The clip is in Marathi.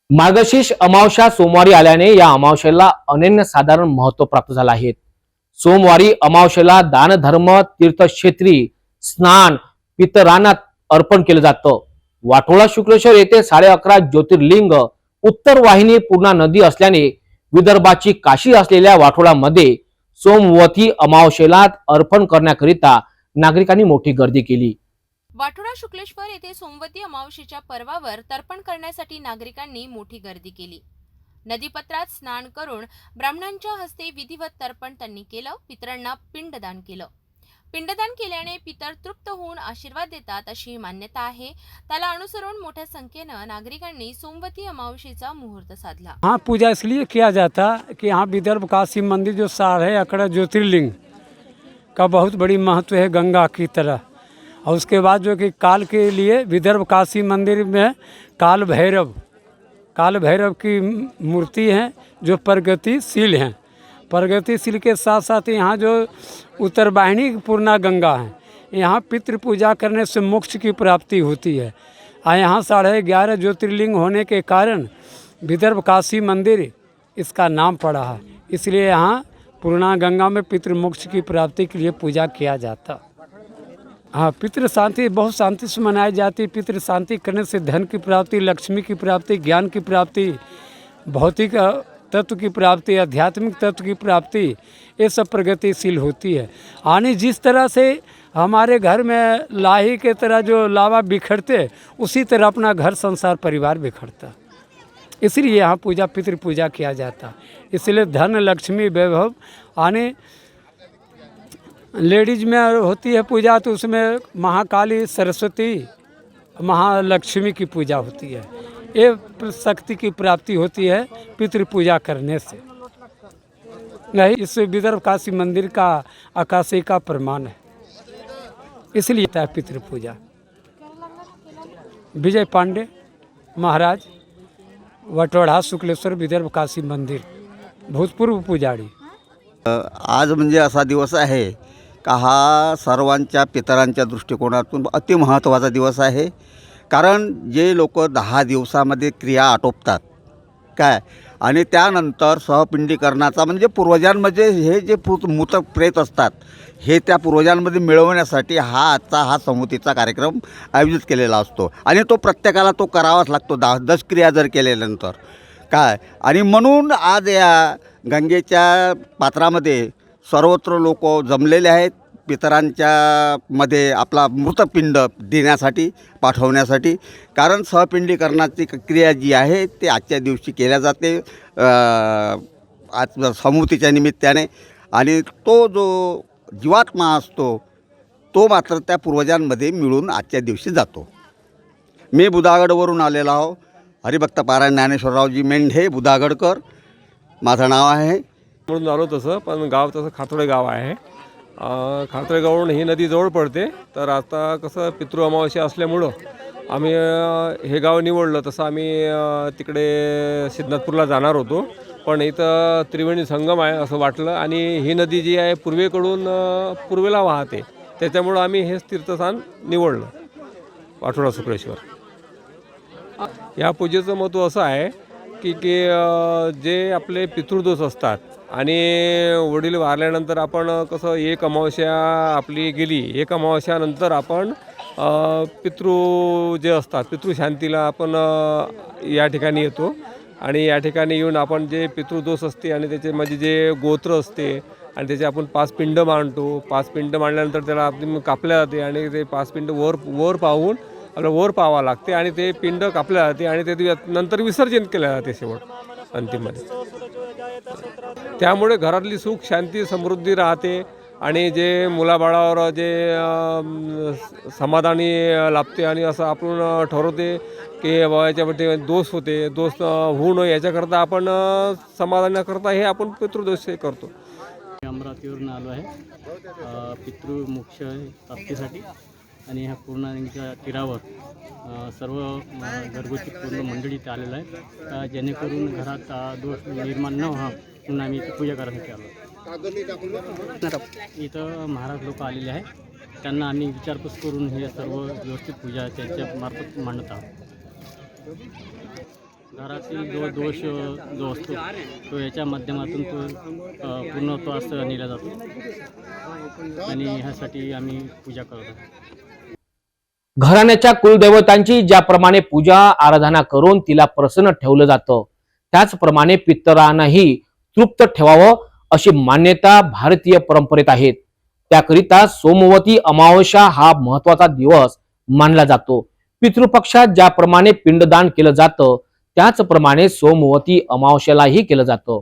मार्गशीर्ष अमावस्या सोमवारी आल्याने या अमावस्येला अनन्यसाधारण महत्त्व प्राप्त झालं आहे। सोमवारी अमावस्येला दान धर्म तीर्थक्षेत्री स्नान पितरांना अर्पण केलं जातं। वाटोळा शुक्लेश्वर येथे 11.5 ज्योतिर्लिंग उत्तर वाहिनी पूर्णा नदी असल्याने विदर्भाची काशी असलेल्या वाटोळामध्ये सोमवती अमावस्येला अर्पण करण्याकरिता नागरिकांनी मोठी गर्दी केली। वाटोळा शुक्लेश्वर येथे सोमवती अमावस्येच्या पर्वावर तर्पण करण्यासाठी नागरिकांनी मोठी गर्दी केली। नदीपत्रात स्नान करून ब्राह्मणांच्या हस्ते विधिवत तर्पण त्यांनी केलं। पितरांना पिंडदान केलं। पिंडदान केल्याने पितर तृप्त होऊन आशीर्वाद देतात अशी मान्यता आहे। त्याला अनुसरून मोठ्या संख्येने नागरिकांनी सोमवती अमावस्येचा मुहूर्त साधला। हाँ, पूजा इसलिए किया जाता कि यहाँ विदर्भ काशी मंदिर जो 11.5 ज्योतिर्लिंग का बहुत बड़ी महत्व है गंगा की तरह। और उसके बाद जो कि काल के लिए विदर्भ काशी मंदिर में काल भैरव की मूर्ति है जो प्रगतिशील हैं। प्रगतिशील के साथ साथ यहाँ जो उत्तर वाहिनी पूर्णा गंगा है, यहाँ पितृ पूजा करने से मोक्ष की प्राप्ति होती है। और यहाँ 11.5 ज्योतिर्लिंग होने के कारण विदर्भ काशी मंदिर इसका नाम पड़ा है। इसलिए यहाँ पूर्णा गंगा में पितृ मोक्ष की प्राप्ति के लिए पूजा किया जाता। हाँ, पितृ शांति बहुत शांति से मनाई जाती है। पितृ शांति करने से धन की प्राप्ति, लक्ष्मी की प्राप्ति, ज्ञान की प्राप्ति, भौतिक तत्व की प्राप्ति, आध्यात्मिक तत्व की प्राप्ति, ये सब प्रगतिशील होती है। यानी जिस तरह से हमारे घर में लाही के तरह जो लावा बिखरते, उसी तरह अपना घर संसार परिवार बिखरता। इसलिए यहाँ पूजा पितृ पूजा किया जाता। इसलिए धन लक्ष्मी वैभव आने लेडीज में होती है पूजा, तो उसमें महाकाली सरस्वती महालक्ष्मी की पूजा होती है। ये शक्ति की प्राप्ति होती है पितृ पूजा करने से। नहीं, इस विदर्भ काशी मंदिर का आकाशी का प्रमाण है, इसलिए है पितृ पूजा। विजय पांडे महाराज, वाटोळा शुक्लेश्वर विदर्भ काशी मंदिर, भूतपूर्व पुजारी। आज म्हणजे असा दिवस आहे का हा सर्वांच्या पितरांच्या दृष्टिकोनातून अति महत्त्वाचा दिवस आहे। कारण जे लोक 10 दिवसामध्ये क्रिया आटोपतात काय, आणि त्यानंतर सहपिंडीकरणाचा म्हणजे पूर्वजांमध्ये हे जे मृत प्रेत असतात हे त्या पूर्वजांमध्ये मिळवण्यासाठी हा संमतीचा कार्यक्रम आयोजित केलेला असतो। आणि तो प्रत्येकाला तो करावाच लागतो 10 क्रिया जर केल्यानंतर काय। आणि म्हणून आज या गंगेच्या पात्रामध्ये सर्वत्र लोक जमलेले आहेत पितरांच्या मध्ये आपला मृतपिंड देण्यासाठी पाठवण्यासाठी। कारण सहपिंडीकरणाची क्रिया जी आहे ते आजच्या दिवशी केल्या जाते आज संमतीच्या निमित्ताने। आणि तो जो जीवात्मा असतो तो मात्र त्या पूर्वजांमध्ये मिळून आजच्या दिवशी जातो। मी बुधागडवरून आलेलो आहो। हरिभक्त पारायण ज्ञानेश्वररावजी मेंढे बुधागडकर माझं नाव आहे। म्हणून आलो तसं, पण गाव तसं खातोडे गाव आहे। खातोडे गावावरून ही नदी जवळ पडते। तर आता कसं पितृ अमावस्या असल्यामुळं आम्ही हे गाव निवडलं। तसं आम्ही तिकडे सिद्धनाथपूरला जाणार होतो, पण इथं त्रिवेणी संगम आहे असं वाटलं। आणि ही नदी जी आहे पूर्वेला वाहते, त्याच्यामुळं आम्ही हेच तीर्थस्थान निवडलं, वाटोळा शुक्लेश्वर। या पूजेचं महत्त्व असं आहे की जे आपले पितृदोष असतात आणि वडील वारल्यानंतर आपण कसं एक अमावस्या आपली गेली, एक अमावस्यानंतर आपण पितृ जे असतात पितृशांतीला आपण या ठिकाणी येतो। आणि या ठिकाणी येऊन आपण जे पितृदोष असते आणि त्याचे म्हणजे जे गोत्र असते आणि त्याचे आपण 5 पिंड मांडतो। 5 पिंड मांडल्यानंतर त्याला आपण कापल्या जाते आणि ते 5 पिंड वर पाहून आपल्याला वर पाहावं लागते आणि ते पिंड कापल्या जाते आणि ते नंतर विसर्जन केलं जाते शेवट अंतिममध्ये। त्यामुळे घरातली सुख शांती समृद्धी राहते आणि जे मुलाबाळावर जे समाधानी लाभते। आणि असं आपण ठरवते की बाबा याच्यामध्ये दोष होते, दोष होऊ नये याच्याकरता आपण समाधानाकरता हे आपण पितृदोष हे करतो। अमरावतीवरून आलो आहे पितृमोक्ष प्राप्तीसाठी। आणि ह्या पूर्णा नदीच्या तीरावर सर्व घरगुती पूर्ण मंडळी इथे आलेलं आहे, जेणेकरून घरात दोष निर्माण न व्हावा म्हणून आम्ही इथे पूजा करायसाठी आलो। इथं महाराज लोक आलेले आहे, त्यांना आम्ही विचारपूस करून हे सर्व व्यवस्थित पूजा त्यांच्या मार्फत मांडत आहोत। घरातील जो दोष जो असतो तो याच्या माध्यमातून तो पूर्णत्वास नेला जातो आणि ह्यासाठी आम्ही पूजा करत आहोत. घराण्याच्या कुलदैवतांची ज्याप्रमाणे पूजा आराधना करून तिला प्रसन्न ठेवलं जातं, त्याचप्रमाणे पितरांनाही तृप्त ठेवावं अशी मान्यता भारतीय परंपरेत आहेत. त्याकरिता सोमवती अमावस्या हा महत्वाचा दिवस मानला जातो. पितृपक्षात ज्याप्रमाणे पिंडदान केलं जातं त्याचप्रमाणे सोमवती अमावस्यालाही केलं जातं.